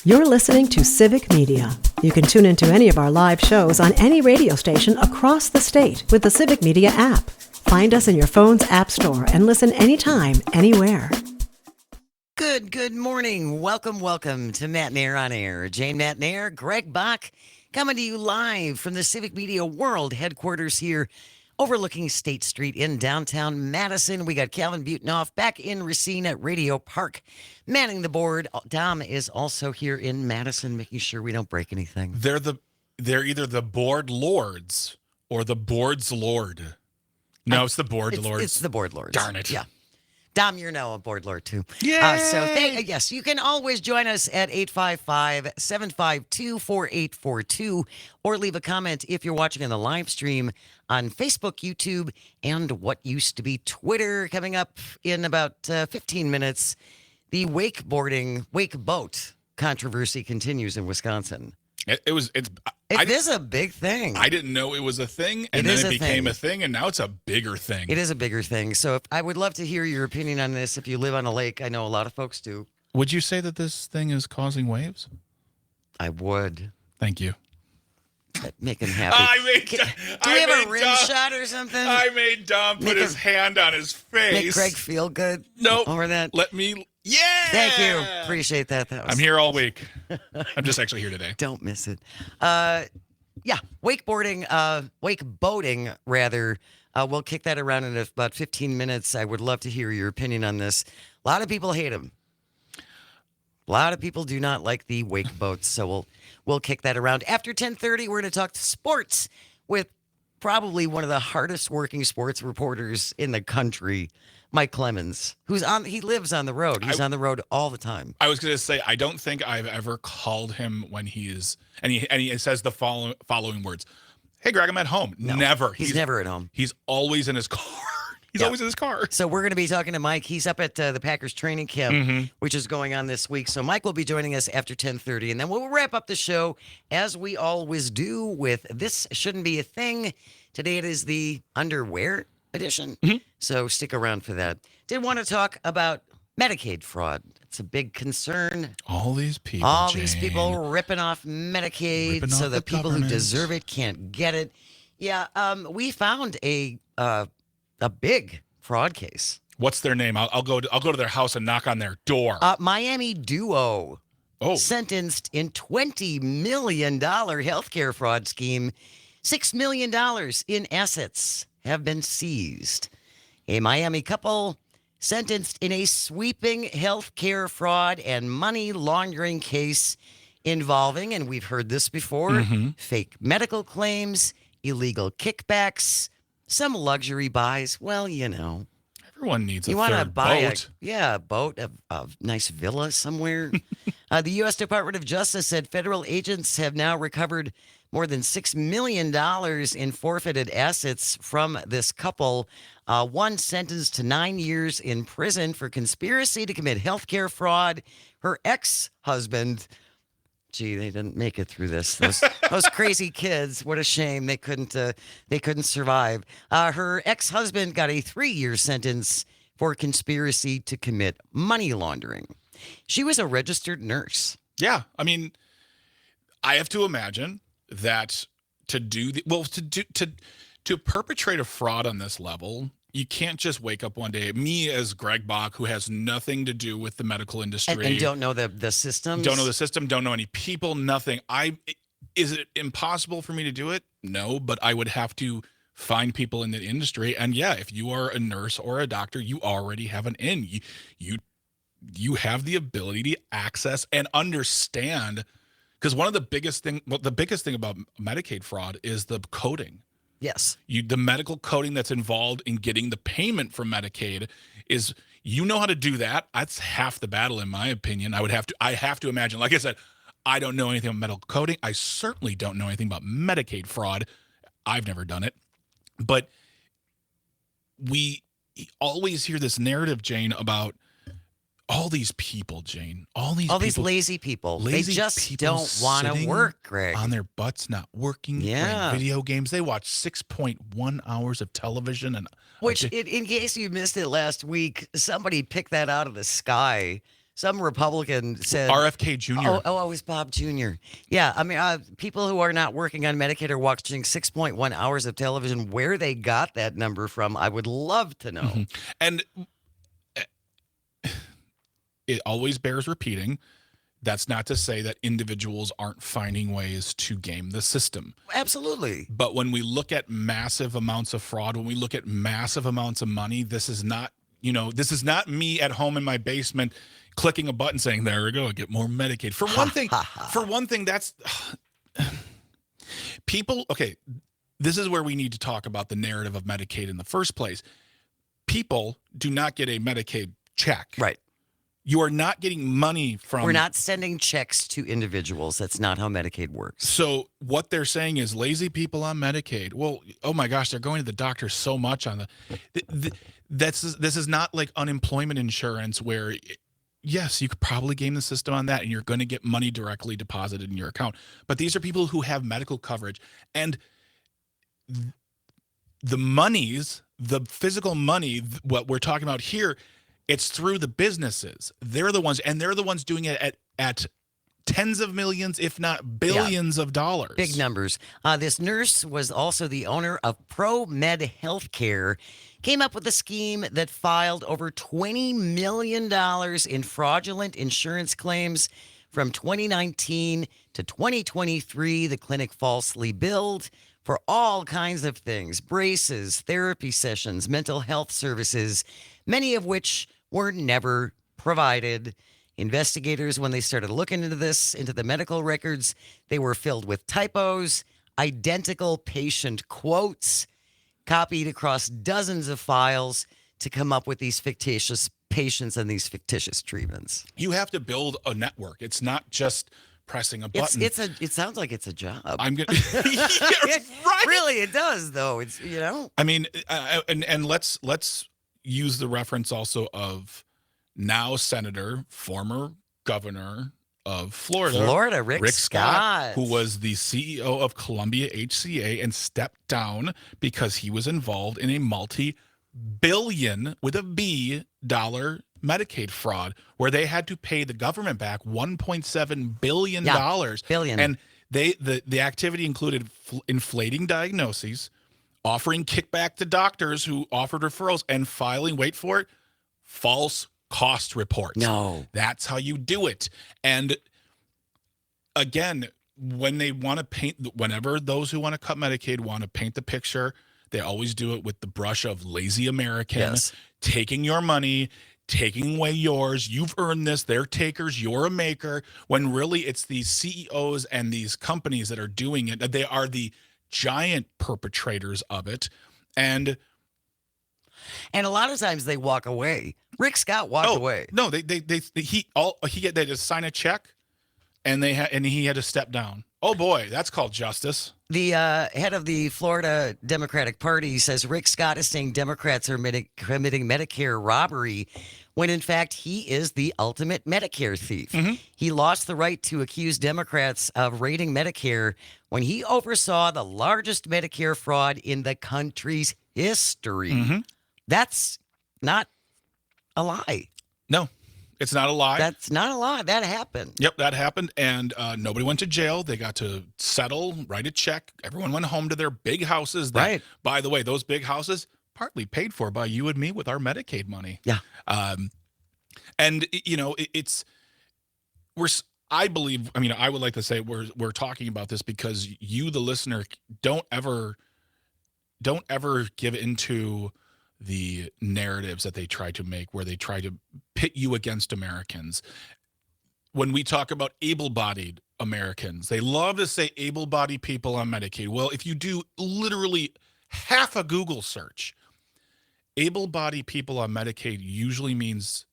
You're listening to Civic Media. You can tune into any of our live shows on any radio station across the state with the Civic Media app. Find us in your phone's app store and listen anytime, anywhere. Good morning. Welcome to Matt and Air on Air. Jane, Matt and Air, Greg Bach, coming to you live from the Civic Media World headquarters here overlooking State Street in downtown Madison. We got Calvin Butenoff back in Racine at Radio Park, manning the board. Dom is also here in Madison, making sure we don't break anything. They're either the board lords or the board's lord. No, it's the board lords. It's the board lords. Darn it. Yeah. Dom, you're now a board lord, too. Yeah. Yes, you can always join us at 855-752-4842 or leave a comment if you're watching on the live stream on Facebook, YouTube, and what used to be Twitter. Coming up in about 15 minutes, the wake boat controversy continues in Wisconsin. It is a big thing. I didn't know it was a thing, and then it became a thing, and now it's a bigger thing. It is a bigger thing. So I would love to hear your opinion on this. If you live on a lake, I know a lot of folks do. Would you say that this thing is causing waves? I would. Thank you. Make him happy. Do we have a rim shot or something? I made Dom put his hand on his face. Make Greg feel good? Nope. Over that? Yeah! Thank you. Appreciate that. I'm here all week. I'm just actually here today. Don't miss it. Wakeboating, rather. We'll kick that around in about 15 minutes. I would love to hear your opinion on this. A lot of people hate them. A lot of people do not like the wake boats, so we'll kick that around. After 10:30, we're going to talk sports with probably one of the hardest working sports reporters in the country, Mike Clemens, he lives on the road. He's on the road all the time. I was going to say, I don't think I've ever called him when he's, and he says the following words. Hey, Greg, I'm at home. No, never. He's never at home. He's always in his car. He's always in his car. So we're going to be talking to Mike. He's up at the Packers training camp, which is going on this week. So Mike will be joining us after 10:30, and then we'll wrap up the show as we always do with This Shouldn't Be a Thing. Today it is the underwear edition, so stick around for that. Did want to talk about Medicaid fraud. It's a big concern. All these people, ripping off Medicaid so the people who deserve it can't get it. Yeah, we found a big fraud case. What's their name? I'll go to their house and knock on their door. Miami duo. Sentenced in $20 million healthcare fraud scheme. $6 million in assets have been seized. A Miami couple sentenced in a sweeping healthcare fraud and money laundering case involving, and we've heard this before, fake medical claims, illegal kickbacks, some luxury buys. Well, you know. Everyone needs a third boat. You want to buy a boat, a nice villa somewhere. The U.S. Department of Justice said federal agents have now recovered more than $6 million in forfeited assets from this couple. One sentenced to 9 years in prison for conspiracy to commit healthcare fraud. Her ex-husband, they didn't make it through this. Those crazy kids. What a shame they couldn't survive. Her ex-husband got a 3-year sentence for conspiracy to commit money laundering. She was a registered nurse. Yeah, I mean, I have to imagine that to perpetrate a fraud on this level, you can't just wake up one day. Me as Greg Bach, who has nothing to do with the medical industry. And don't know the systems. Don't know the system, don't know any people, nothing. Is it impossible for me to do it? No, but I would have to find people in the industry. And yeah, if you are a nurse or a doctor, you already have an in. You have the ability to access and understand. Because one of the biggest thing about Medicaid fraud is the coding. Yes. The medical coding that's involved in getting the payment from Medicaid is, you know how to do that. That's half the battle, in my opinion. I have to imagine, like I said, I don't know anything about medical coding. I certainly don't know anything about Medicaid fraud. I've never done it. But we always hear this narrative, Jane, about all these people, Jane. All these lazy people. They just don't want to work, Greg. On their butts, not working. Yeah. Playing video games. They watch 6.1 hours of television. Which, in case you missed it last week, somebody picked that out of the sky some Republican said RFK Jr. Oh, it was Bob Jr. Yeah, I mean, people who are not working on Medicaid are watching 6.1 hours of television. Where they got that number from, I would love to know. And it always bears repeating. That's not to say that individuals aren't finding ways to game the system. Absolutely. But when we look at massive amounts of fraud, when we look at massive amounts of money, this is not, this is not me at home in my basement clicking a button saying, there we go, get more Medicaid. For one thing, that's people. Okay, this is where we need to talk about the narrative of Medicaid in the first place. People do not get a Medicaid check. Right. You are not getting money from... We're not sending checks to individuals. That's not how Medicaid works. So what they're saying is lazy people on Medicaid. Well, oh my gosh, they're going to the doctor so much on this is not like unemployment insurance where, yes, you could probably game the system on that and you're going to get money directly deposited in your account. But these are people who have medical coverage. And the monies, the physical money, what we're talking about here, it's through the businesses. They're the ones, and they're the ones doing it at tens of millions, if not billions of dollars. Big numbers. This nurse was also the owner of ProMed Healthcare, came up with a scheme that filed over $20 million in fraudulent insurance claims from 2019 to 2023. The clinic falsely billed for all kinds of things: braces, therapy sessions, mental health services, many of which were never provided. Investigators, when they started looking into the medical records, they were filled with typos, identical patient quotes, copied across dozens of files to come up with these fictitious patients and these fictitious treatments. You have to build a network. It's not just pressing a button. It sounds like it's a job. I'm gonna. Right. Really, it does though. It's I mean, and let's use the reference also of now Senator, former governor of Florida, Rick Scott, who was the CEO of Columbia HCA and stepped down because he was involved in a multi-billion with a B dollar Medicaid fraud where they had to pay the government back $1.7 billion. Billion. And the activity included inflating diagnoses, offering kickback to doctors who offered referrals, and filing, wait for it, false cost reports. No. That's how you do it. And again, when they want to paint, whenever those who want to cut Medicaid want to paint the picture, they always do it with the brush of lazy American, taking your money, taking away yours. You've earned this. They're takers. You're a maker. When really it's these CEOs and these companies that are doing it. They are the giant perpetrators of it. And a lot of times they walk away. Rick Scott walked away. No, he just sign a check, and he had to step down. Oh boy, that's called justice. The head of the Florida Democratic Party says Rick Scott is saying Democrats are committing Medicare robbery, when in fact he is the ultimate Medicare thief. Mm-hmm. He lost the right to accuse Democrats of raiding Medicare when he oversaw the largest Medicare fraud in the country's history. Mm-hmm. That's not a lie. No, it's not a lie. That's not a lie. That happened. Yep, that happened, and nobody went to jail. They got to settle, write a check. Everyone went home to their big houses. Right. By the way, those big houses partly paid for by you and me with our Medicaid money. Yeah. And I believe. I mean, I would like to say we're talking about this because you, the listener, don't ever give into the narratives that they try to make, where they try to pit you against Americans. When we talk about able-bodied Americans, they love to say able-bodied people on Medicaid. Well, if you do literally half a Google search, able-bodied people on Medicaid usually means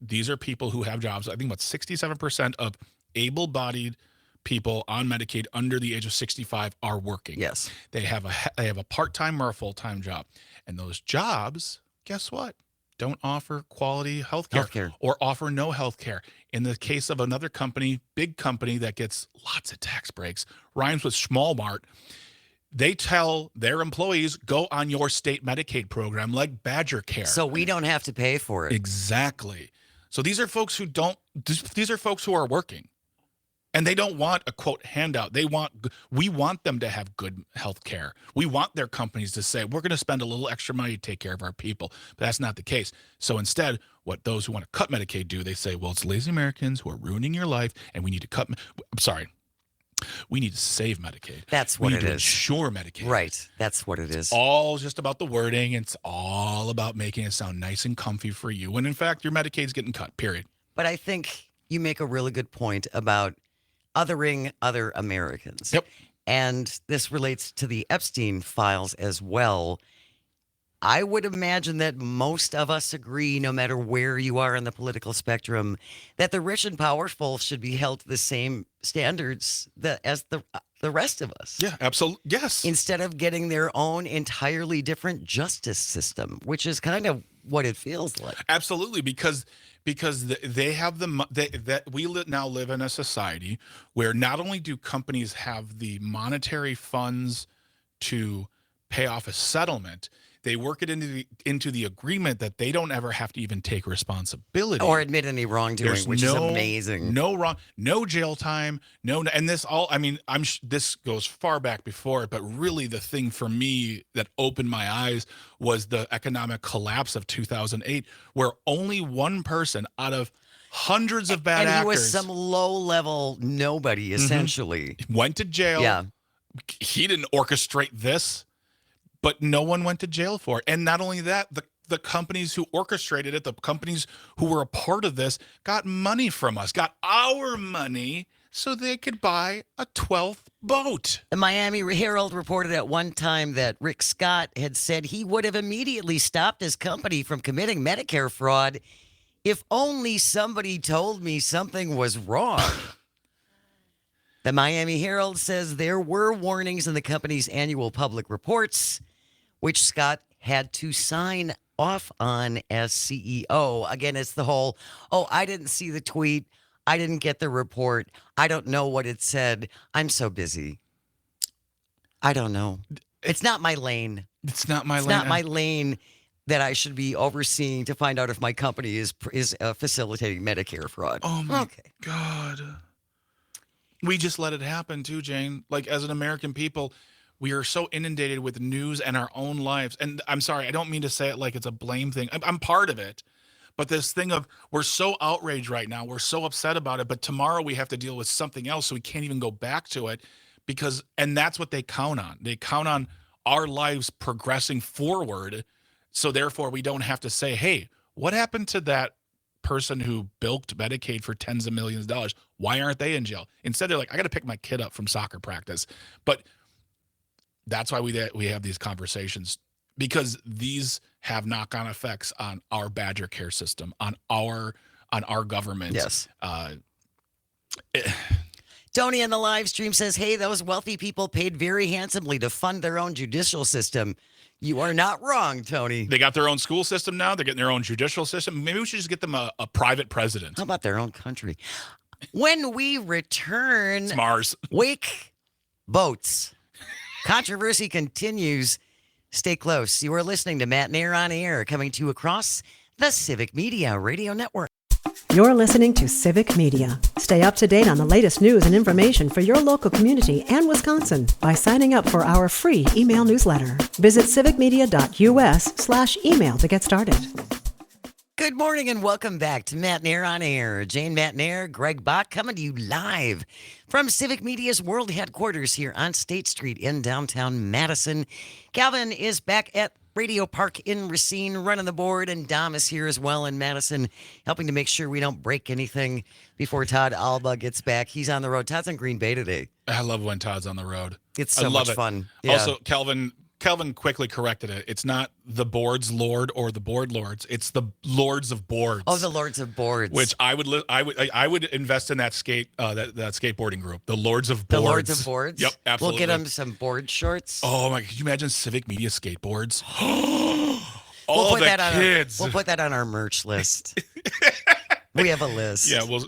these are people who have jobs. I think about 67% of able-bodied people on Medicaid under the age of 65 are working. Yes. They have a part-time or a full-time job. And those jobs, guess what? Don't offer quality healthcare or offer no healthcare. In the case of another company, big company that gets lots of tax breaks, rhymes with Schmalmart, they tell their employees, go on your state Medicaid program like Badger Care. So we don't have to pay for it. Exactly. So these are folks who these are folks who are working. And they don't want a, quote, handout. We want them to have good health care. We want their companies to say, we're going to spend a little extra money to take care of our people. But that's not the case. So instead, what those who want to cut Medicaid do, they say, well, it's lazy Americans who are ruining your life, and we need to cut. I'm sorry. We need to save Medicaid. That's what it is. We need to insure Medicaid. Right. That's what it is. It's all just about the wording. It's all about making it sound nice and comfy for you. When in fact, your Medicaid's getting cut, period. But I think you make a really good point about othering other Americans. Yep. And this relates to the Epstein files as well. I would imagine that most of us agree, no matter where you are in the political spectrum, that the rich and powerful should be held to the same standards as the rest of us. Yeah, absolutely. Yes. Instead of getting their own entirely different justice system, which is kind of what it feels like. Absolutely, because they have now live in a society where not only do companies have the monetary funds to pay off a settlement, they work it into the agreement that they don't ever have to even take responsibility or admit any wrongdoing, which is amazing. No jail time, and this all. I mean, this goes far back before it, but really the thing for me that opened my eyes was the economic collapse of 2008, where only one person out of hundreds of bad actors, and he was some low-level nobody essentially, went to jail. Yeah, he didn't orchestrate this. But no one went to jail for it. And not only that, the companies who orchestrated it, the companies who were a part of this, got money from us, got our money so they could buy a 12th boat. The Miami Herald reported at one time that Rick Scott had said he would have immediately stopped his company from committing Medicare fraud if only somebody told me something was wrong. The Miami Herald says there were warnings in the company's annual public reports, which Scott had to sign off on as CEO. Again, it's the whole, I didn't see the tweet. I didn't get the report. I don't know what it said. I'm so busy. I don't know. It's not my lane. It's not my lane. It's not my lane that I should be overseeing to find out if my company is facilitating Medicare fraud. Oh, my God. We just let it happen too, Jane. Like, as an American people, we are so inundated with news and our own lives. And I'm sorry, I don't mean to say it like it's a blame thing. I'm part of it. But this thing of we're so outraged right now. We're so upset about it. But tomorrow we have to deal with something else. So we can't even go back to it and that's what they count on. They count on our lives progressing forward. So therefore we don't have to say, hey, what happened to that person who bilked Medicaid for tens of millions of dollars? Why aren't they in jail? Instead, they're like, I got to pick my kid up from soccer practice. But that's why we have these conversations, because these have knock-on effects on our Badger care system, on our government. Yes. Tony on the live stream says, hey, those wealthy people paid very handsomely to fund their own judicial system. You are not wrong, Tony. They got their own school system now. They're getting their own judicial system. Maybe we should just get them a private president. How about their own country? When we return, it's Mars. Wake boats. Controversy continues. Stay close. You are listening to Matt Nair on Air, coming to you across the Civic Media Radio Network. You're listening to Civic Media. Stay up to date on the latest news and information for your local community and Wisconsin by signing up for our free email newsletter. Visit civicmedia.us/email to get started. Good morning and welcome back to Matt Nair on Air. Jane Matt Nair, Greg Bach coming to you live from Civic Media's world headquarters here on State Street in downtown Madison. Calvin is back at Radio Park in Racine running the board, and Dom is here as well in Madison, helping to make sure we don't break anything before Todd Alba gets back. He's on the road. Todd's in Green Bay today. I love when Todd's on the road. It's so much fun. Yeah. Also, Kelvin quickly corrected it. It's not the board's lord or the board lords. It's the lords of boards. Oh, the lords of boards. Which I would invest in that skateboarding group. The lords of boards. The lords of boards. Yep, absolutely. We'll get them some board shorts. Oh my! Can you imagine Civic Media skateboards? We'll put that on our merch list. We have a list. Yeah, well,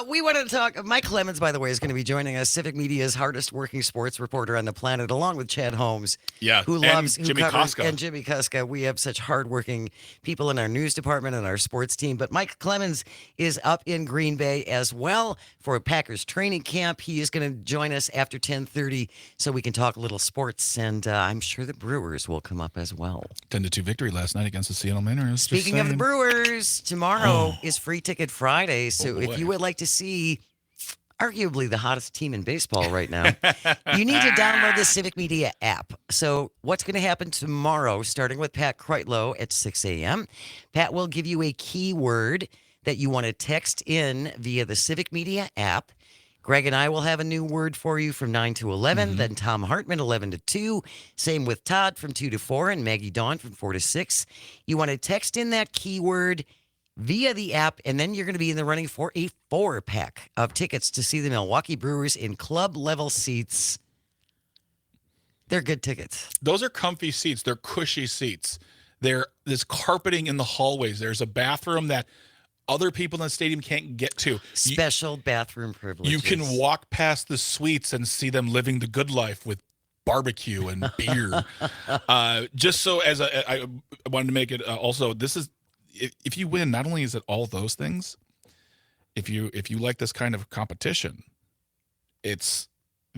We want to talk. Mike Clemens, by the way, is going to be joining us, Civic Media's hardest working sports reporter on the planet, along with Chad Holmes, yeah, who and loves Jimmy covers, Koska. and Jimmy Kuska. We have such hardworking people in our news department and our sports team. But Mike Clemens is up in Green Bay as well for a Packers training camp. He is going to join us after 10:30 so we can talk a little sports, and I'm sure the Brewers will come up as well. 10-2 victory last night against the Seattle Mariners. Speaking of the Brewers, tomorrow is Free Ticket Friday. So if you would like to see arguably the hottest team in baseball right now, you need to download the Civic Media app. So what's going to happen tomorrow, starting with Pat Kreitlow at 6 a.m., Pat will give you a keyword that you want to text in via the Civic Media app. Greg and I will have a new word for you from 9 to 11. Then Tom Hartman, 11 to 2. Same with Todd from 2 to 4 and Maggie Dawn from 4 to 6. You want to text in that keyword via the app, and then you're going to be in the running for a 4-pack of tickets to see the Milwaukee Brewers in club-level seats. They're good tickets. Those are comfy seats. They're cushy seats. There's carpeting in the hallways. There's a bathroom that other people in the stadium can't get to. Special bathroom privileges. You can walk past the suites and see them living the good life with barbecue and beer. Just so I wanted to make it also, this is, if you win, not only is it all those things, if you like this kind of competition, it's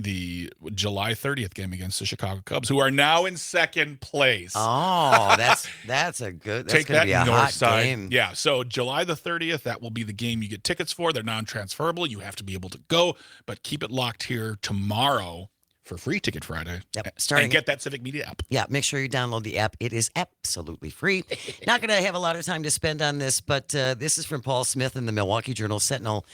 the July 30th game against the Chicago Cubs, who are now in second place. Oh, that's a good. That's Take gonna that be a north hot side. game. Yeah, so July the 30th, that will be the game you get tickets for. They're non-transferable. You have to be able to go, but keep it locked here tomorrow for Free Ticket Friday. Yep, and get that Civic Media app. Yeah, make sure you download the app. It is absolutely free. Not going to have a lot of time to spend on this, but this is from Paul Smith in the Milwaukee Journal-Sentinel.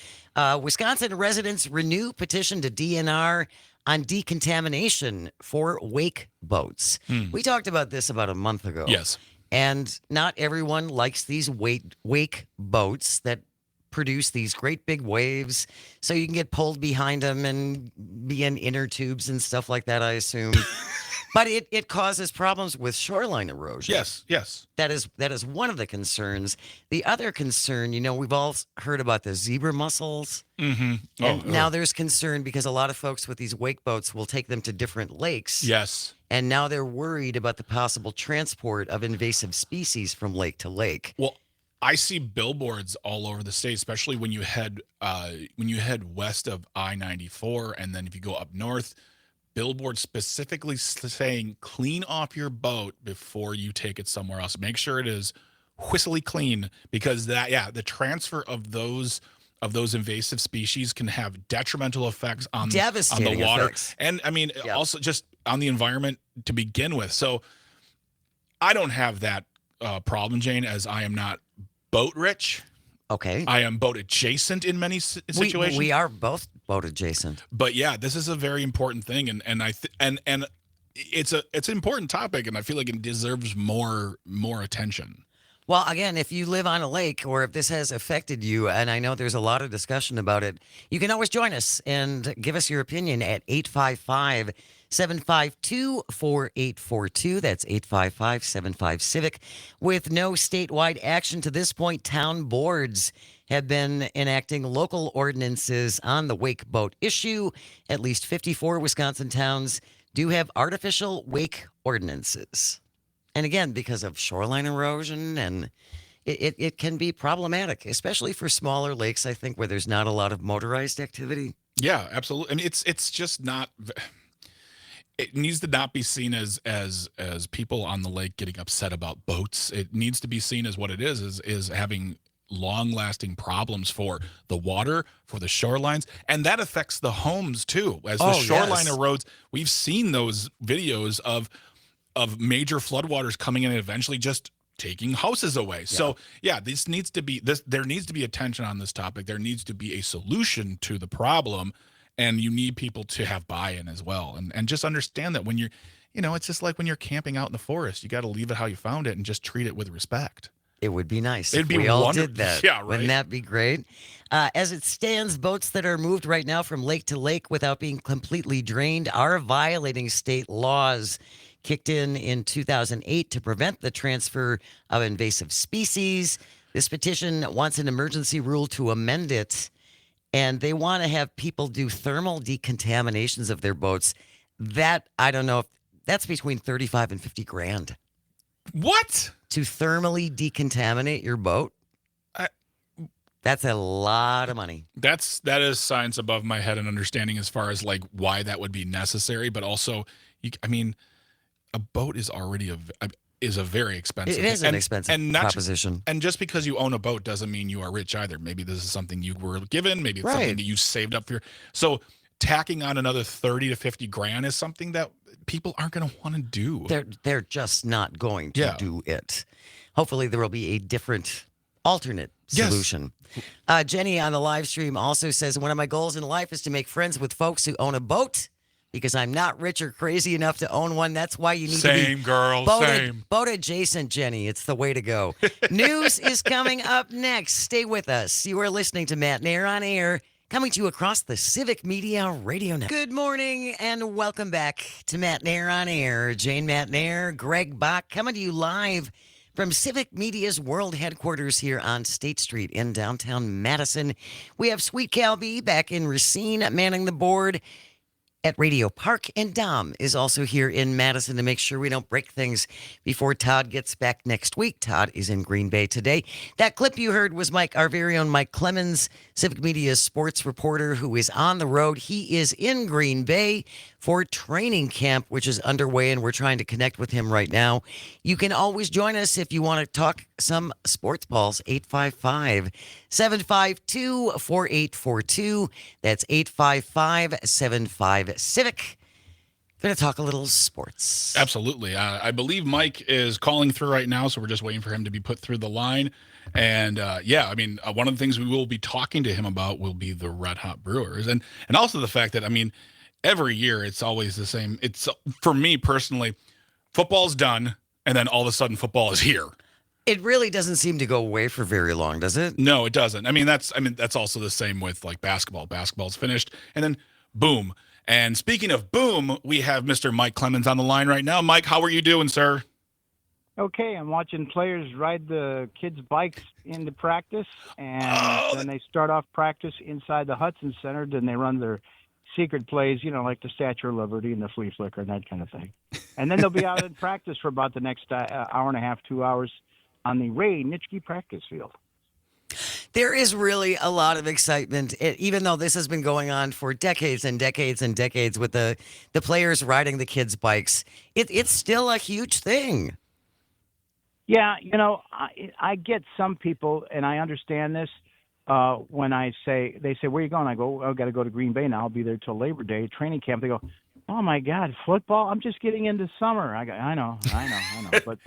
Wisconsin residents renew petition to DNR on decontamination for wake boats. We talked about this about a month ago. Yes. And not everyone likes these wake boats that produce these great big waves, so you can get pulled behind them and be in inner tubes and stuff like that, I assume. But it causes problems with shoreline erosion. Yes. That is one of the concerns. The other concern, we've all heard about the zebra mussels. Mm-hmm. And now there's concern because a lot of folks with these wake boats will take them to different lakes. Yes. And now they're worried about the possible transport of invasive species from lake to lake. Well, I see billboards all over the state, especially when you head west of I-94, and then if you go up north, billboards specifically saying clean off your boat before you take it somewhere else. Make sure it is whistly clean, because the transfer of those invasive species can have detrimental effects on the water, effects. and also just on the environment to begin with. So I don't have that problem, Jane, as I am not boat rich. Okay. I am boat adjacent in many situations. We are both boat adjacent. But yeah, this is a very important thing, and it's an important topic, and I feel like it deserves more attention. Well, again, if you live on a lake, or if this has affected you, and I know there's a lot of discussion about it, you can always join us and give us your opinion at 855-752-4842. That's 855-75-CIVIC. With no statewide action to this point, town boards have been enacting local ordinances on the wake boat issue. At least 54 Wisconsin towns do have artificial wake ordinances. And again, because of shoreline erosion, and it can be problematic, especially for smaller lakes, I think, where there's not a lot of motorized activity. Yeah, absolutely. I mean, it's just not. It needs to not be seen as people on the lake getting upset about boats. It needs to be seen as what it is having long-lasting problems for the water, for the shorelines, and that affects the homes too. As the shoreline erodes, we've seen those videos of major floodwaters coming in and eventually just taking houses away. Yeah. So yeah, there needs to be attention on this topic. There needs to be a solution to the problem, and you need people to have buy-in as well. And just understand that when you're, it's just like when you're camping out in the forest, you got to leave it how you found it and just treat it with respect. It would be nice if we all did that. Yeah, right. Wouldn't that be great? As it stands, boats that are moved right now from lake to lake without being completely drained are violating state laws. Kicked in 2008 to prevent the transfer of invasive species. This petition wants an emergency rule to amend it, and they want to have people do thermal decontaminations of their boats. That, I don't know, if that's between 35 and 50 grand. What? To thermally decontaminate your boat? That's a lot of money. That is science above my head and understanding as far as like why that would be necessary, but also, a boat is already a very expensive. It is an expensive proposition. And just because you own a boat doesn't mean you are rich either. Maybe this is something you were given. Maybe it's something that you saved up for. So tacking on another 30 to 50 grand is something that people aren't going to want to do. They're just not going to do it. Hopefully there will be a different alternate solution. Yes. Jenny on the live stream also says, one of my goals in life is to make friends with folks who own a boat because I'm not rich or crazy enough to own one. That's why you need to be boat adjacent, Jenny. It's the way to go. News is coming up next. Stay with us. You are listening to Matt Nair on Air, coming to you across the Civic Media Radio Network. Good morning and welcome back to Matt Nair on Air. Jane Matt Nair, Greg Bach, coming to you live from Civic Media's world headquarters here on State Street in downtown Madison. We have Sweet Cal B back in Racine manning the board at Radio Park, and Dom is also here in Madison to make sure we don't break things before Todd gets back next week. Todd is in Green Bay today. That clip you heard was our very own Mike Clemens, Civic Media's sports reporter who is on the road. He is in Green Bay for training camp, which is underway, and we're trying to connect with him right now. You can always join us if you want to talk some sports balls. 855-752-4842. That's 855-75-CIVIC. Going to talk a little sports. Absolutely. I believe Mike is calling through right now, so we're just waiting for him to be put through the line. And one of the things we will be talking to him about will be the Red Hot Brewers, and also the fact that every year it's always the same. It's, for me personally, football's done, and then all of a sudden football is here. It really doesn't seem to go away for very long, does it? No, it doesn't. That's also the same with like basketball. Basketball's finished, and then boom. And speaking of boom, we have Mr. Mike Clemens on the line right now. Mike, how are you doing, sir? Okay, I'm watching players ride the kids' bikes into practice, and then they start off practice inside the Hudson Center. Then they run their secret plays, like the Statue of Liberty and the flea flicker and that kind of thing. And then they'll be out in practice for about the next hour and a half, 2 hours on the Ray Nitschke practice field. There is really a lot of excitement, even though this has been going on for decades and decades and decades with the players riding the kids' bikes. It's still a huge thing. Yeah, I get some people, and I understand this, when they say, where are you going? I go, I've got to go to Green Bay now. I'll be there till Labor Day, training camp. They go, oh, my God, football? I'm just getting into summer. I go, I know. But,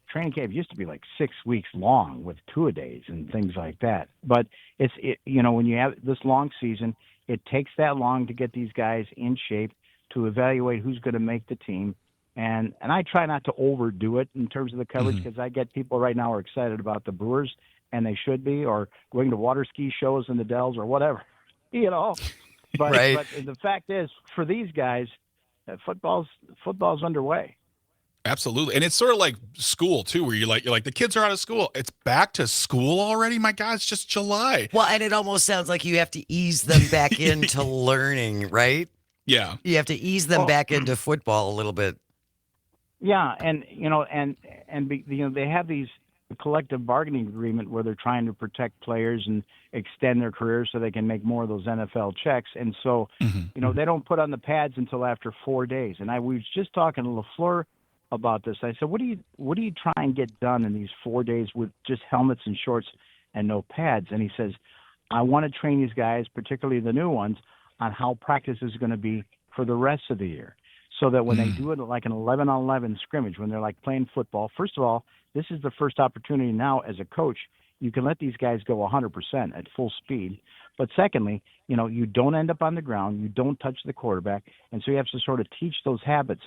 training camp used to be like 6 weeks long with two-a-days and things like that. But when you have this long season, it takes that long to get these guys in shape, to evaluate who's going to make the team. And I try not to overdo it in terms of the coverage, because I get people right now are excited about the Brewers, and they should be, or going to water ski shows in the Dells or whatever, But, right. But the fact is, for these guys, football's underway. Absolutely. And it's sort of like school too, where you're like, the kids are out of school. It's back to school already. My God, it's just July. Well, and it almost sounds like you have to ease them back into learning, right? Yeah. You have to ease them back into football a little bit. Yeah. And, they have these collective bargaining agreement where they're trying to protect players and extend their careers so they can make more of those NFL checks. And so, they don't put on the pads until after 4 days. And I was just talking to LaFleur about this. I said, what do you try and get done in these 4 days with just helmets and shorts and no pads? And he says, I want to train these guys, particularly the new ones, on how practice is going to be for the rest of the year, so that when they do it like an 11-on-11 scrimmage, when they're like playing football, first of all, this is the first opportunity now as a coach. You can let these guys go 100% at full speed. But secondly, you don't end up on the ground. You don't touch the quarterback. And so you have to sort of teach those habits.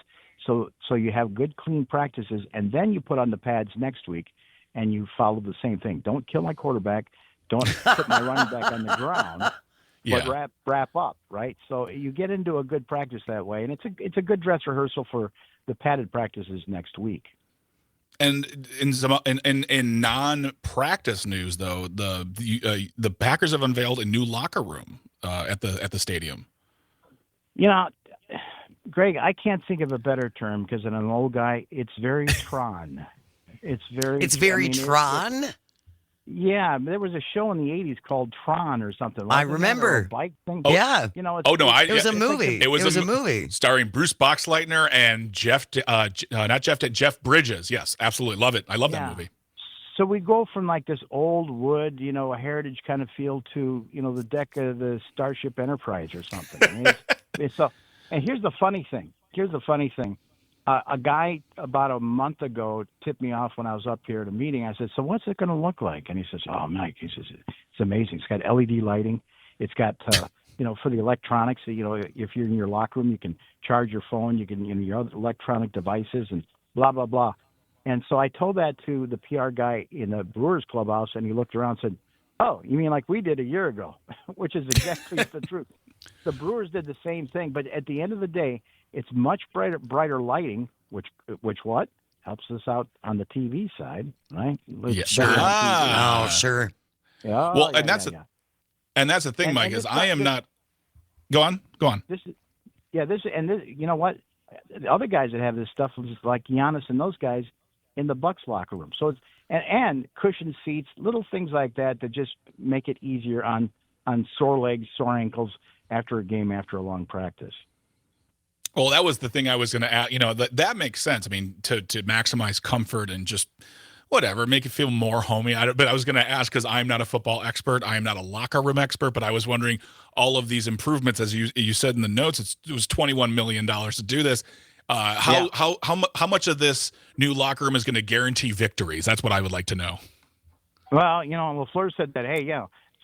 So you have good, clean practices, and then you put on the pads next week, and you follow the same thing. Don't kill my quarterback. Don't put my running back on the ground. But wrap up, right? So you get into a good practice that way, and it's a good dress rehearsal for the padded practices next week. And in non-practice news, though, the Packers have unveiled a new locker room at the stadium. You know, Greg, I can't think of a better term because I'm an old guy. It's very Tron. It's very Tron. Yeah, there was a show in the '80s called Tron or something. I remember. Bike thing. Oh, yeah. You know. It was a movie. It was a movie starring Bruce Boxleitner and Jeff Bridges. Yes, absolutely, love it. I love that movie. So we go from like this old wood, a heritage kind of feel to, the deck of the Starship Enterprise or something. I mean, and here's the funny thing. A guy about a month ago tipped me off when I was up here at a meeting. I said, "So what's it going to look like?" And he says, "Oh, Mike," he says, "it's amazing. It's got LED lighting. It's got, for the electronics. If you're in your locker room, you can charge your phone. You can, your other electronic devices and blah blah blah." And so I told that to the PR guy in the Brewers clubhouse, and he looked around and said, "Oh, you mean like we did a year ago?" Which is exactly the truth. The Brewers did the same thing, but at the end of the day, it's much brighter lighting, which what helps us out on the TV side, right? Yeah, sure. Sure. Yeah. Well, and that's the thing, Mike. Is I am not. Go on. This. You know what? The other guys that have this stuff, like Giannis and those guys, in the Bucks locker room. So it's and cushioned seats, little things like that just make it easier on sore legs, sore ankles after a game, after a long practice. Well, that was the thing I was going to add. That makes sense. I mean, to maximize comfort and just whatever, make it feel more homey. But I was going to ask, because I'm not a football expert, I am not a locker room expert, but I was wondering, all of these improvements, as you said in the notes, it was $21 million to do this. How much of this new locker room is going to guarantee victories? That's what I would like to know. Well, LaFleur said that, hey,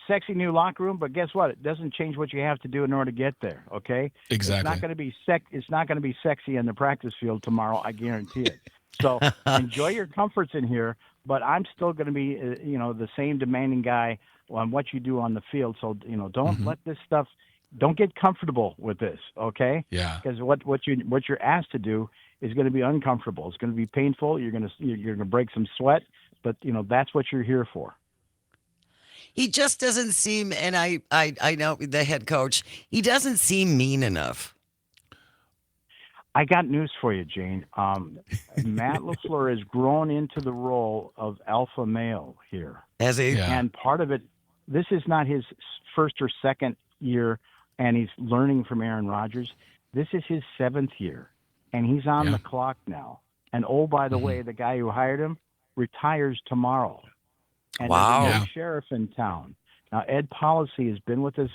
sexy new locker room, but guess what? It doesn't change what you have to do in order to get there. Okay, exactly. It's not going to be It's not going to be sexy in the practice field tomorrow. I guarantee it. So enjoy your comforts in here, but I'm still going to be, the same demanding guy on what you do on the field. So don't let this stuff. Don't get comfortable with this. Okay. Yeah. Because what you're asked to do is going to be uncomfortable. It's going to be painful. You're going to break some sweat, but that's what you're here for. He just doesn't seem, and I know the head coach, he doesn't seem mean enough. I got news for you, Jane. Matt LaFleur has grown into the role of alpha male here. Has he? Yeah. And part of it, this is not his first or second year, and he's learning from Aaron Rodgers. This is his 7th year, and he's on the clock now. And oh, by the way, the guy who hired him retires tomorrow. And wow. There's a new sheriff in town. Now, Ed Policy has been with this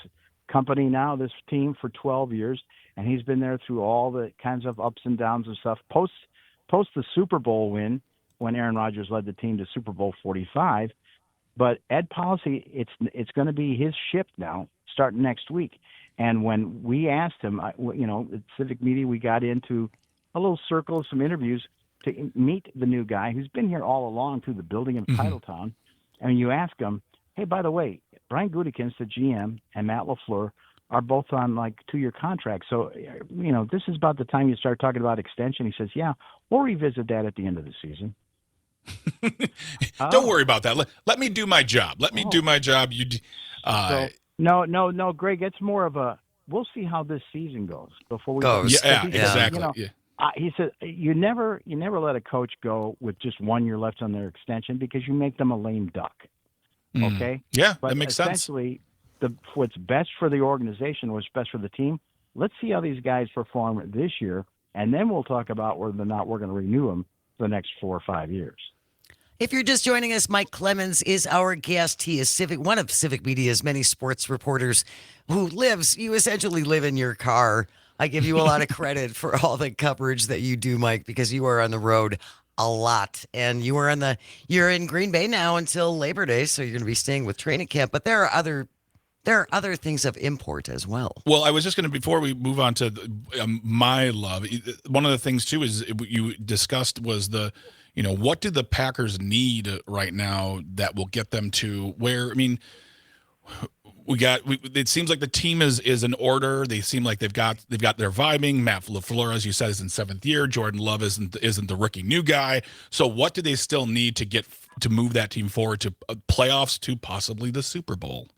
company now, this team, for 12 years, and he's been there through all the kinds of ups and downs and stuff. Post the Super Bowl win, when Aaron Rodgers led the team to Super Bowl 45. But Ed Policy, it's going to be his ship now, starting next week. And when we asked him, at Civic Media, we got into a little circle of some interviews to meet the new guy who's been here all along through the building of Titletown. And you ask him, hey, by the way, Brian Gutekunst, the GM, and Matt LaFleur are both on 2-year contracts. So, this is about the time you start talking about extension. He says, yeah, we'll revisit that at the end of the season. Don't worry about that. Let me do my job. Let me do my job. No, Greg, it's more of a, we'll see how this season goes before we go. Yeah, exactly. He said, you never let a coach go with just 1 year left on their extension, because you make them a lame duck. Okay? Yeah, but that makes sense. Essentially, what's best for the organization, what's best for the team, let's see how these guys perform this year, and then we'll talk about whether or not we're going to renew them for the next 4 or 5 years. If you're just joining us, Mike Clemens is our guest. He is one of Civic Media's many sports reporters you essentially live in your car. I give you a lot of credit for all the coverage that you do, Mike, because you are on the road a lot. And you're in Green Bay now until Labor Day, so you're going to be staying with training camp. But there are other things of import as well. Well, I was just going to, before we move on to my love, one of the things too is you discussed was what do the Packers need right now that will get them to where, It seems like the team is in order. They seem like they've got their vibing. Matt LaFleur, as you said, is in 7th year. Jordan Love isn't the rookie new guy. So what do they still need to get to move that team forward to playoffs, to possibly the Super Bowl?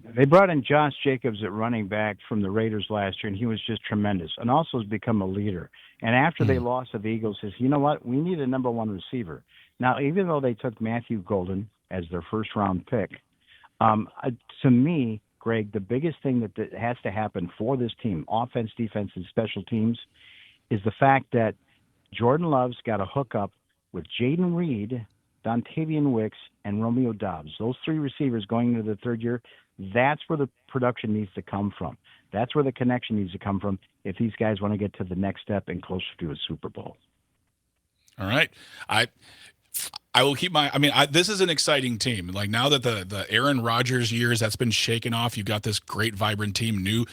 They brought in Josh Jacobs at running back from the Raiders last year, and he was just tremendous, and also has become a leader. And after they lost to the Eagles, says, you know what, we need a number one receiver. Now, even though they took Matthew Golden as their first-round pick, to me, Greg, the biggest thing that has to happen for this team, offense, defense, and special teams, is the fact that Jordan Love's got to hook up with Jaden Reed, Dontavian Wicks, and Romeo Doubs. Those three receivers going into the third year, that's where the production needs to come from. That's where the connection needs to come from if these guys want to get to the next step and closer to a Super Bowl. All right. I will keep this is an exciting team. Like, now that the Aaron Rodgers years, that's been shaken off, you've got this great, vibrant team, new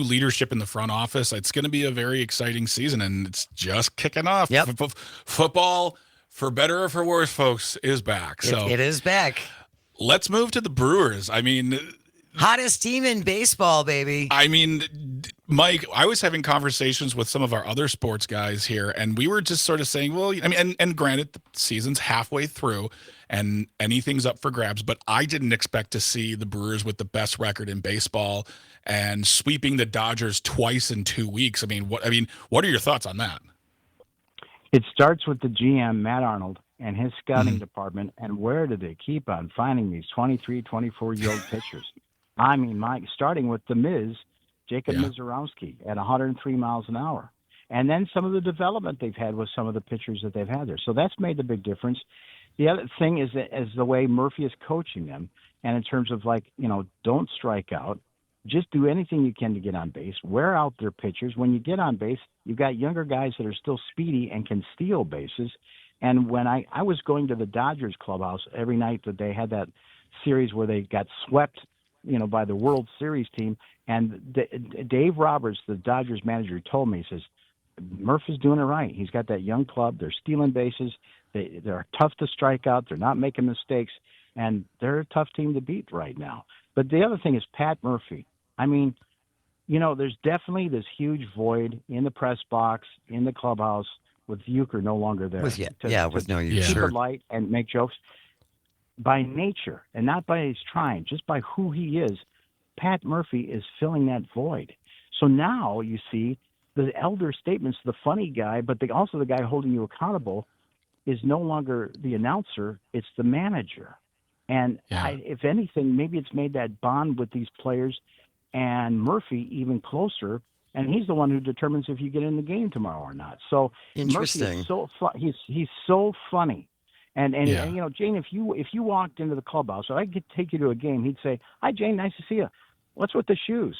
leadership in the front office. It's going to be a very exciting season, and it's just kicking off. Yep. Football, for better or for worse, folks, is back. So it is back. Let's move to the Brewers. I mean, hottest team in baseball, baby. I mean, Mike, I was having conversations with some of our other sports guys here, and we were just sort of saying, well, I mean, and granted, the season's halfway through and anything's up for grabs, but I didn't expect to see the Brewers with the best record in baseball and sweeping the Dodgers twice in 2 weeks. I mean, what are your thoughts on that? It starts with the GM, Matt Arnold, and his scouting department, and where do they keep on finding these 23, 24-year-old pitchers? I mean, Mike, starting with the Miz, Jacob Mizorowski at 103 miles an hour. And then some of the development they've had with some of the pitchers that they've had there. So that's made the big difference. The other thing is the way Murphy is coaching them, and in terms of, like, don't strike out. Just do anything you can to get on base. Wear out their pitchers. When you get on base, you've got younger guys that are still speedy and can steal bases. And when I was going to the Dodgers clubhouse every night that they had that series where they got swept, by the World Series team, and Dave Roberts, the Dodgers manager, told me, he says, Murphy's doing it right. He's got that young club. They're stealing bases. They're tough to strike out. They're not making mistakes, and they're a tough team to beat right now. But the other thing is Pat Murphy. I mean, there's definitely this huge void in the press box, in the clubhouse, with Euchre no longer there. With no Euchre. Keep it light and make jokes. By nature, and not by his trying, just by who he is, Pat Murphy is filling that void. So now you see the elder statements, the funny guy, but also the guy holding you accountable is no longer the announcer, it's the manager. And if anything, maybe it's made that bond with these players and Murphy even closer, and he's the one who determines if you get in the game tomorrow or not. So interesting. Murphy is so he's so funny. And Jane, if you walked into the clubhouse, so I could take you to a game, he'd say, "Hi, Jane, nice to see you. What's with the shoes?"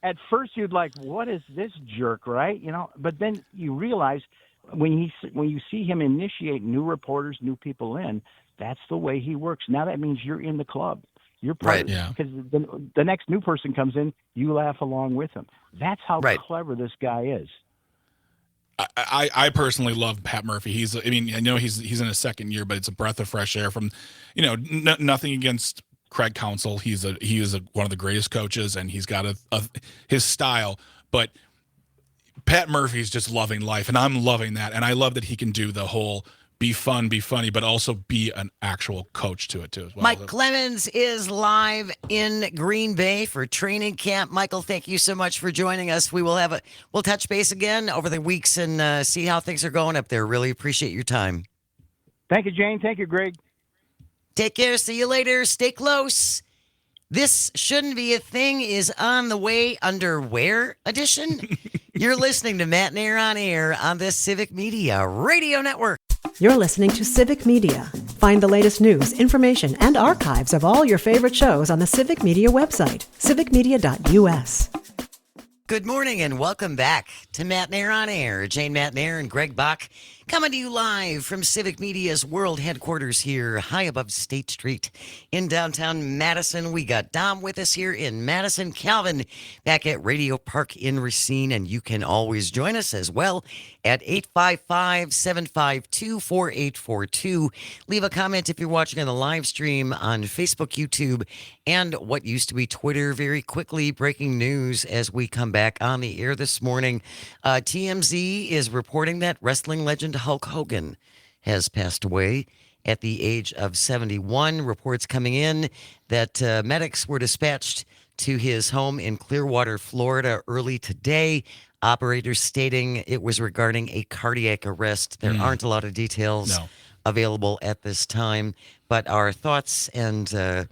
At first you'd like, "What is this jerk?" Right? But then you realize when you see him initiate new reporters, new people in, that's the way he works. Now that means you're in the club. You're part of it, because the next new person comes in, you laugh along with him. That's how clever this guy is. I personally love Pat Murphy. I know he's in his second year, but it's a breath of fresh air from, nothing against Craig Counsell. He is one of the greatest coaches, and he's got his style. But Pat Murphy's just loving life, and I'm loving that. And I love that he can do the whole be fun, be funny, but also be an actual coach to it too as well. Mike Clemens is live in Green Bay for training camp. Michael, thank you so much for joining us. We'll touch base again over the weeks and see how things are going up there. Really appreciate your time. Thank you, Jane. Thank you, Greg. Take care. See you later. Stay close. This Shouldn't Be a Thing is on the way, underwear edition. You're listening to Matt Nair on Air on the Civic Media Radio Network. You're listening to Civic Media. Find the latest news, information, and archives of all your favorite shows on the Civic Media website, civicmedia.us. Good morning and welcome back to Matt Nair on Air. Jane Matt Nair and Greg Bach Coming to you live from Civic Media's world headquarters here, high above State Street in downtown Madison. We got Dom with us here in Madison, Calvin back at Radio Park in Racine, and you can always join us as well at 855-752-4842. Leave a comment if you're watching on the live stream on Facebook, YouTube, and what used to be Twitter. Very quickly, breaking news as we come back on the air this morning. TMZ is reporting that wrestling legend Hulk Hogan has passed away at the age of 71. Reports coming in that medics were dispatched to his home in Clearwater, Florida early today. Operators stating it was regarding a cardiac arrest. There aren't a lot of details available at this time, but our thoughts and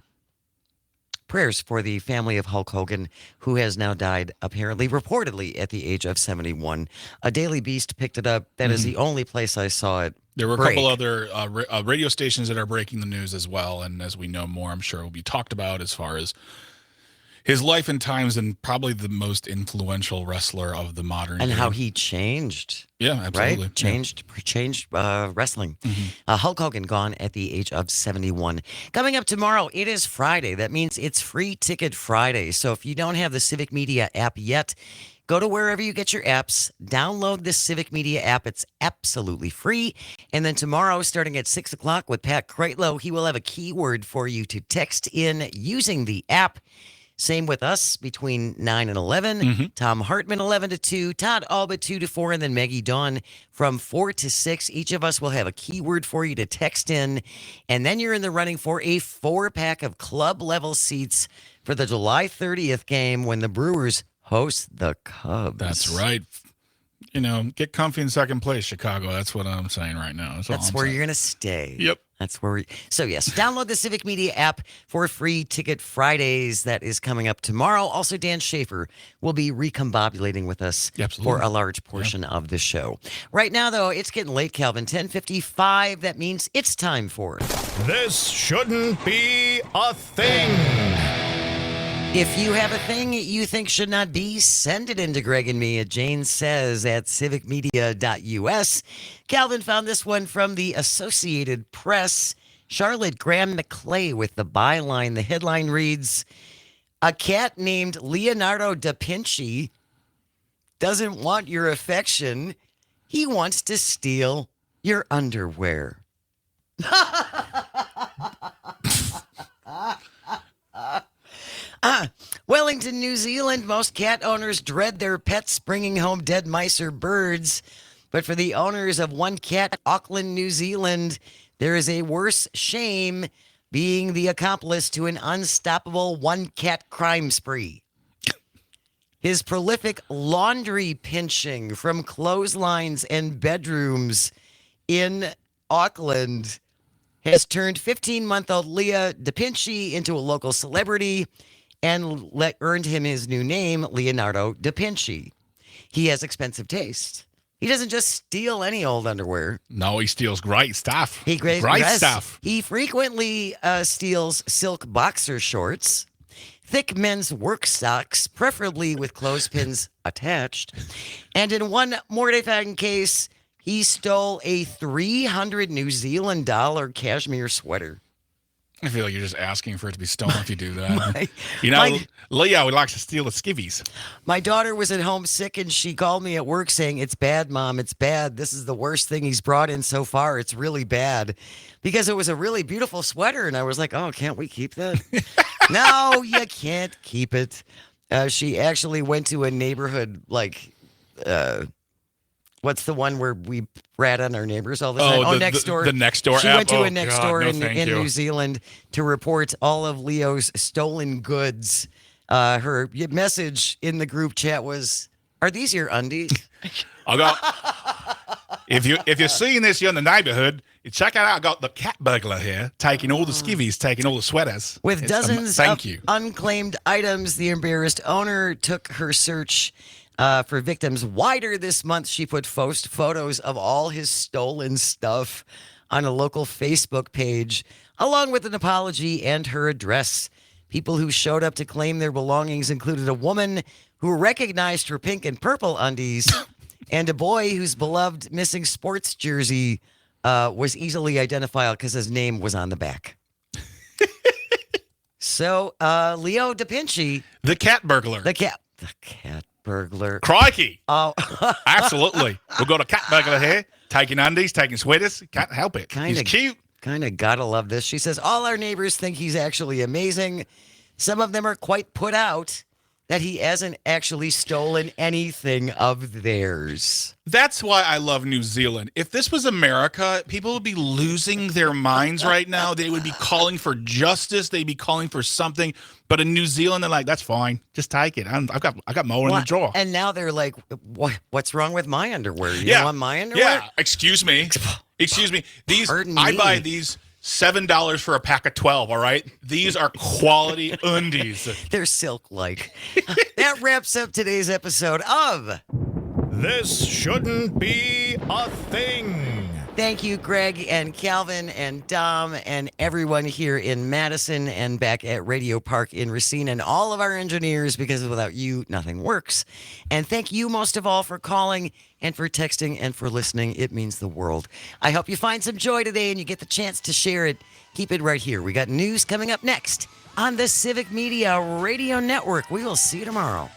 prayers for the family of Hulk Hogan, who has now died, apparently, reportedly, at the age of 71. A Daily Beast picked it up. That is the only place I saw it. There were a break. couple other radio stations that are breaking the news as well, and as we know more, I'm sure it will be talked about as far as his life and times, and probably the most influential wrestler of the modern And game. how he changed. Yeah, absolutely. Right? Changed wrestling. Hulk Hogan gone at the age of 71. Coming up tomorrow, it is Friday. That means it's Free Ticket Friday. So if you don't have the Civic Media app yet, go to wherever you get your apps, download the Civic Media app. It's absolutely free. And then tomorrow, starting at 6 o'clock with Pat Kreitlow, he will have a keyword for you to text in using the app. Same with us between 9 and 11. Tom Hartman, 11 to 2. Todd Alba, 2 to 4. And then Maggie Dawn from 4 to 6. Each of us will have a keyword for you to text in. And then you're in the running for a 4-pack of club-level seats for the July 30th game when the Brewers host the Cubs. That's right. You know, get comfy in second place, Chicago. That's what I'm saying right now. That's where you're going to stay. Yep. That's where so yes, download the Civic Media app for Free Ticket Fridays. That is coming up tomorrow. Also, Dan Schaefer will be recombobulating with us for a large portion of the show. Right now, though, it's getting late, Calvin. 10:55. That means it's time for This Shouldn't Be a Thing. If you have a thing you think should not be, send it in to Greg and me at janesays at civicmedia.us. Calvin found this one from the Associated Press. Charlotte Graham McClay with the byline. The headline reads, "A cat named Leonardo da Vinci doesn't want your affection. He wants to steal your underwear." Wellington, New Zealand. Most cat owners dread their pets bringing home dead mice or birds. But for the owners of one cat, Auckland, New Zealand, there is a worse shame: being the accomplice to an unstoppable one-cat crime spree. His prolific laundry pinching from clotheslines and bedrooms in Auckland has turned 15-month-old Leah Da Vinci into a local celebrity and earned him his new name, Leonardo da Vinci. He has expensive taste. He doesn't just steal any old underwear. No, he steals great stuff. Great Stuff. He frequently steals silk boxer shorts, thick men's work socks, preferably with clothespins attached. And in one mortifying case, he stole a $300 New Zealand dollar cashmere sweater. I feel like you're just asking for it to be stolen if you do that. Leo likes to steal the skivvies. My daughter was at home sick, and she called me at work saying, "It's bad, Mom. It's bad. This is the worst thing he's brought in so far. It's really bad." Because it was a really beautiful sweater, and I was like, "Oh, can't we keep that?" No, you can't keep it. She actually went to a neighborhood, what's the one where we rat on our neighbors all the time? Next Door. The Next Door She app. went to a Next Door in you. New Zealand to report all of Leo's stolen goods. Her message in the group chat was, "Are these your undies?" If you're seeing this, you're in the neighborhood, you check it out. I got the cat burglar here, taking all the skivvies, taking all the sweaters. With dozens of unclaimed items, the embarrassed owner took her search for victims wider this month. She put photos of all his stolen stuff on a local Facebook page, along with an apology and her address. People who showed up to claim their belongings included a woman who recognized her pink and purple undies And a boy whose beloved missing sports jersey was easily identifiable because his name was on the back. So, Leo Da Vinci. The cat burglar. The cat burglar. Crikey. Oh, Absolutely. We'll go to cat burglar here. Taking undies, taking sweaters. Can't help it. He's cute. Kind of gotta love this. She says, all our neighbors think he's actually amazing. Some of them are quite put out that he hasn't actually stolen anything of theirs. That's why I love New Zealand. If this was America, people would be losing their minds right now. They would be calling for justice. They'd be calling for something. But in New Zealand, they're like, that's fine. Just take it. I got more in the drawer. And now they're like, what's wrong with my underwear? You don't want my underwear? Yeah. Excuse me. Pardon me. I buy these $7 for a pack of 12, all right? These are quality undies. They're silk-like. That wraps up today's episode of This Shouldn't Be a Thing. Thank you, Greg and Calvin and Dom and everyone here in Madison and back at Radio Park in Racine and all of our engineers, because without you, nothing works. And thank you most of all for calling and for texting and for listening. It means the world. I hope you find some joy today and you get the chance to share it. Keep it right here. We got news coming up next on the Civic Media Radio Network. We will see you tomorrow.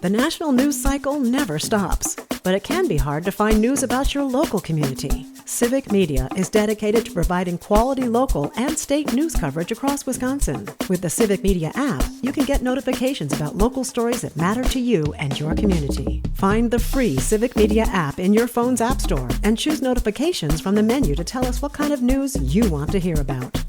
The national news cycle never stops, but it can be hard to find news about your local community. Civic Media is dedicated to providing quality local and state news coverage across Wisconsin. With the Civic Media app, you can get notifications about local stories that matter to you and your community. Find the free Civic Media app in your phone's app store and choose notifications from the menu to tell us what kind of news you want to hear about.